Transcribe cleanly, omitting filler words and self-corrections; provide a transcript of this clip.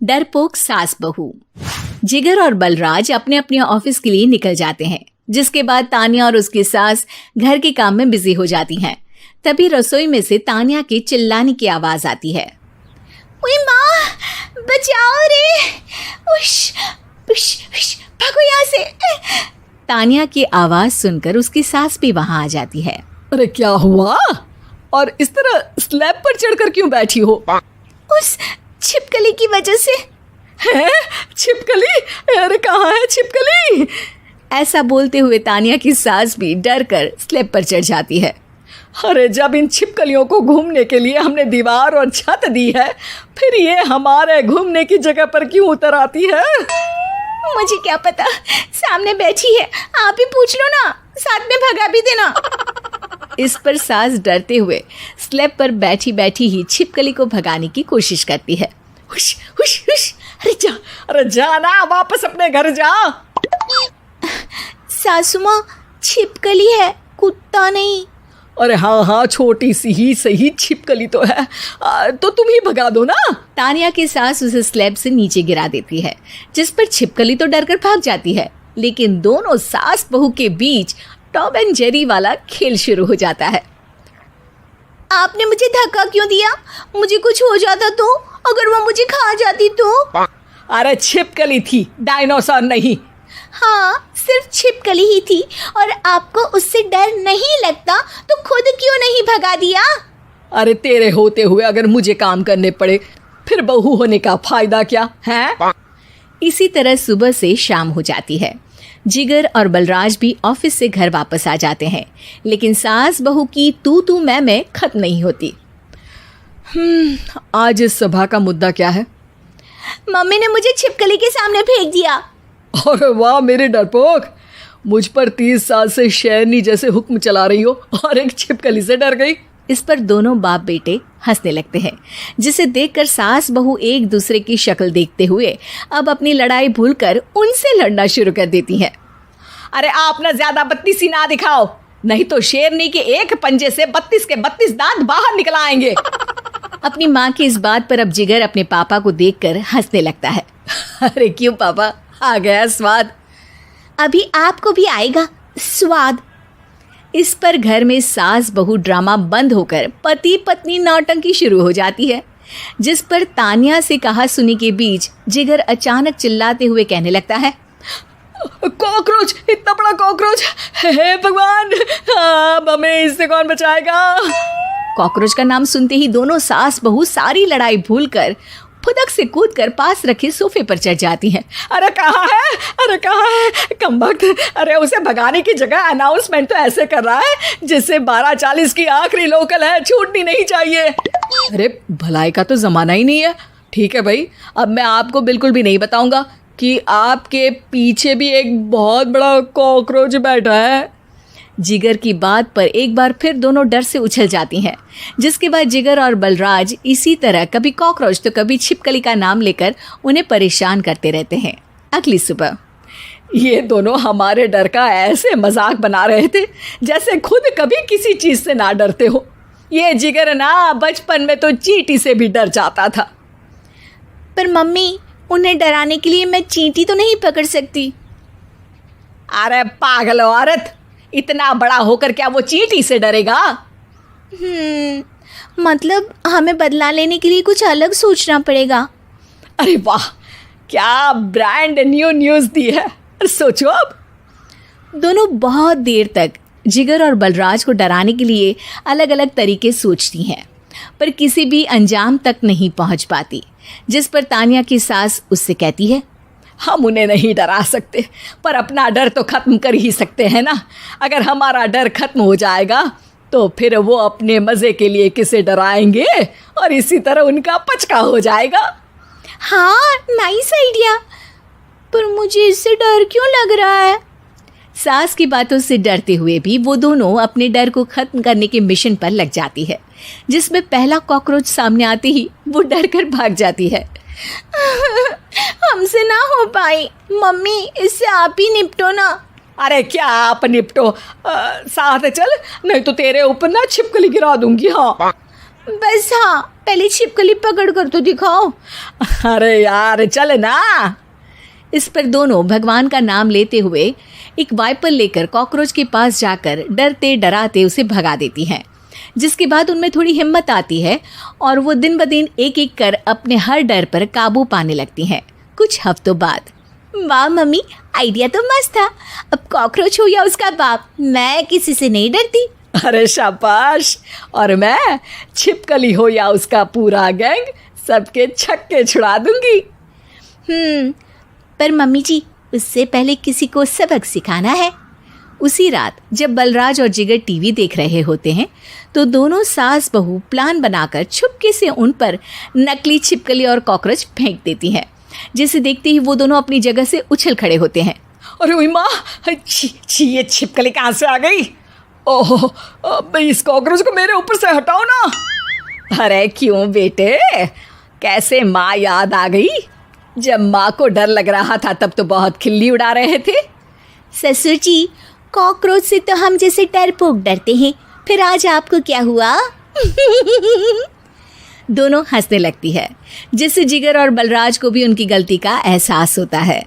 डरपोक सास बहू। जिगर और बलराज अपने अपने ऑफिस के लिए निकल जाते हैं, जिसके बाद तान्या और उसकी सास घर के काम में बिजी हो जाती हैं। तभी रसोई में से तान्या के चिल्लाने की आवाज आती है। ओए माँ, बचाओ रे, उश, उश, उश, भागो यहाँ से। तान्या की आवाज सुनकर उसकी सास भी वहां आ जाती है। अरे क्या हुआ? और इस तरह स्लैब पर चढ़कर क्यों बैठी हो? उस छिपकली की वजह से। है? छिपकली? अरे कहाँ है छिपकली? ऐसा बोलते हुए तान्या की सास भी डर कर स्लैब पर चढ़ जाती है। अरे जब इन छिपकलियों को घूमने के लिए हमने दीवार और छत दी है, फिर ये हमारे घूमने की जगह पर क्यों उतर आती है? मुझे क्या पता, सामने बैठी है, आप ही पूछ लो ना, साथ में भगा भी देना। इस पर सास डरते हुए स्लैब पर बैठी बैठी ही छिपकली को भगाने की कोशिश करती है। हुश, हुश, हुश, अरे जा ना, वापस अपने घर जा। सासू माँ, छिपकली है, कुत्ता नहीं। अरे हाँ, छोटी सी ही सही छिपकली तो है, तो तुम ही भगा दो ना। तान्या की सास उसे स्लैब से नीचे गिरा देती है, जिस पर छिपकली तो डरकर भाग जाती है, लेकिन दोनों सास बहू के बीच टॉम एंड जेरी वाला खेल शुरू हो जाता है। आपने मुझे धक्का क्यों दिया? मुझे कुछ हो जाता तो? अगर वो मुझे खा जाती तो? अरे छिपकली थी, डायनासोर नहीं। हाँ, सिर्फ छिपकली ही थी, और आपको उससे डर नहीं लगता तो खुद क्यों नहीं भगा दिया? अरे तेरे होते हुए अगर मुझे काम करने पड़े, फिर बहू होने का फायदा क्या है? इसी तरह सुबह से शाम हो जाती है। जिगर और बलराज भी ऑफिस से घर वापस आ जाते हैं, लेकिन सास बहू की तू मैं खत्म नहीं होती। आज इस सभा का मुद्दा क्या है? मम्मी ने मुझे छिपकली के सामने फेंक दिया। अरे वाह मेरे डरपोक, मुझ पर 30 साल से शेरनी जैसे हुक्म चला रही हो और एक छिपकली से डर गई। इस पर दोनों बाप बेटे हंसने लगते हैं, जिसे देखकर सास बहू एक दूसरे की शक्ल देखते हुए अब अपनी लड़ाई भूलकर उनसे लड़ना शुरू कर देती हैं। अरे आप ना ज्यादा बत्तीसी ना दिखाओ, नहीं तो शेरनी के एक पंजे से 32 के 32 दांत बाहर निकल आएंगे। अपनी माँ की इस बात पर अब जिगर अपने पापा को देखकर हंसने लगता है। अरे क्यों पापा, आ गया स्वाद। अभी आपको भी आएगा स्वाद। इस पर घर में सास बहू ड्रामा बंद होकर पति पत्नी नौटंकी शुरू हो जाती है, जिस पर तान्या से कहा सुनी के बीच जिगर अचानक चिल्लाते हुए कहने लगता है। कॉकरोच, इतना बड़ा कॉकरोच, हे भगवान, अब हमें इससे कौन बचाएगा? कॉकरोच का नाम सुनते ही दोनों सास बहू सारी लड़ाई भूलकर फुदक से कूदकर पास रखे सोफे पर चढ़ जाती हैं। अरे कहाँ है, अरे कहाँ है कमबख्त? अरे उसे भगाने की जगह अनाउंसमेंट तो ऐसे कर रहा है जैसे 12:40 की आखिरी लोकल है, छूटनी नहीं चाहिए। अरे भलाई का तो ज़माना ही नहीं है। ठीक है भाई, अब मैं आपको बिल्कुल भी नहीं बताऊंगा कि आपके पीछे भी एक बहुत बड़ा कॉकरोच बैठा है। जिगर की बात पर एक बार फिर दोनों डर से उछल जाती हैं, जिसके बाद जिगर और बलराज इसी तरह कभी कॉकरोच तो कभी छिपकली का नाम लेकर उन्हें परेशान करते रहते हैं। अगली सुबह ये दोनों हमारे डर का ऐसे मजाक बना रहे थे जैसे खुद कभी किसी चीज़ से ना डरते हो। ये जिगर ना बचपन में तो चींटी से भी डर जाता था। पर मम्मी, उन्हें डराने के लिए मैं चींटी तो नहीं पकड़ सकती। अरे पागल औरत, इतना बड़ा होकर क्या वो चींटी से डरेगा? मतलब हमें बदला लेने के लिए कुछ अलग सोचना पड़ेगा। अरे वाह, क्या ब्रांड न्यू न्यूज़ दी है। सोचो अब। दोनों बहुत देर तक जिगर और बलराज को डराने के लिए अलग अलग तरीके सोचती हैं, पर किसी भी अंजाम तक नहीं पहुंच पाती, जिस पर तान्या की सास उससे कहती है। हम उन्हें नहीं डरा सकते, पर अपना डर तो ख़त्म कर ही सकते हैं ना। अगर हमारा डर ख़त्म हो जाएगा तो फिर वो अपने मज़े के लिए किसे डराएंगे और इसी तरह उनका पचका हो जाएगा। हाँ, नाइस आइडिया, पर मुझे इससे डर क्यों लग रहा है? सास की बातों से डरते हुए भी वो दोनों अपने डर को ख़त्म करने के मिशन पर लग जाती है, जिसमें पहला कॉकरोच सामने आते ही वो डर कर भाग जाती है। हमसे ना हो पाई मम्मी, इससे आप ही निपटो ना। अरे क्या आप निपटो, साथ चल, नहीं तो तेरे ऊपर ना छिपकली गिरा दूंगी। हाँ बस हाँ, पहले छिपकली पकड़ कर तो दिखाओ। अरे यार चल ना। इस पर दोनों भगवान का नाम लेते हुए एक वाइपर लेकर कॉकरोच के पास जाकर डरते डराते उसे भगा देती हैं, जिसके बाद उनमें थोड़ी हिम्मत आती है और वो दिन ब दिन एक एक कर अपने हर डर पर काबू पाने लगती हैं। कुछ हफ्तों बाद, वाह मम्मी, आइडिया तो मस्त था। अब कॉकरोच हो या उसका बाप, मैं किसी से नहीं डरती। अरे शाबाश। और मैं छिपकली हो या उसका पूरा गैंग, सबके छक्के छुड़ा दूंगी। पर मम्मी जी, उससे पहले किसी को सबक सिखाना है। उसी रात जब बलराज और जिगर टीवी देख रहे होते हैं तो दोनों सास बहू प्लान बनाकर छुपके से उन पर नकली छिपकली और कॉकरोच फेंक देती हैं, जिसे देखते ही वो दोनों अपनी जगह से उछल खड़े होते हैं। अरे ओए माँ, छी ये छिपकली कहाँ से आ गई? ओह, अब इस कॉकरोच को मेरे ऊपर से हटाओ ना। अरे क्यों बेटे, कैसे माँ याद आ गई? जब माँ को डर लग रहा था तब तो बहुत खिल्ली उड़ा रहे थे। ससुर जी, कॉकरोच से तो हम जैसे डरपोक डरते हैं, फिर आज आपको क्या हुआ? दोनों हंसने लगती है, जिससे जिगर और बलराज को भी उनकी गलती का एहसास होता है।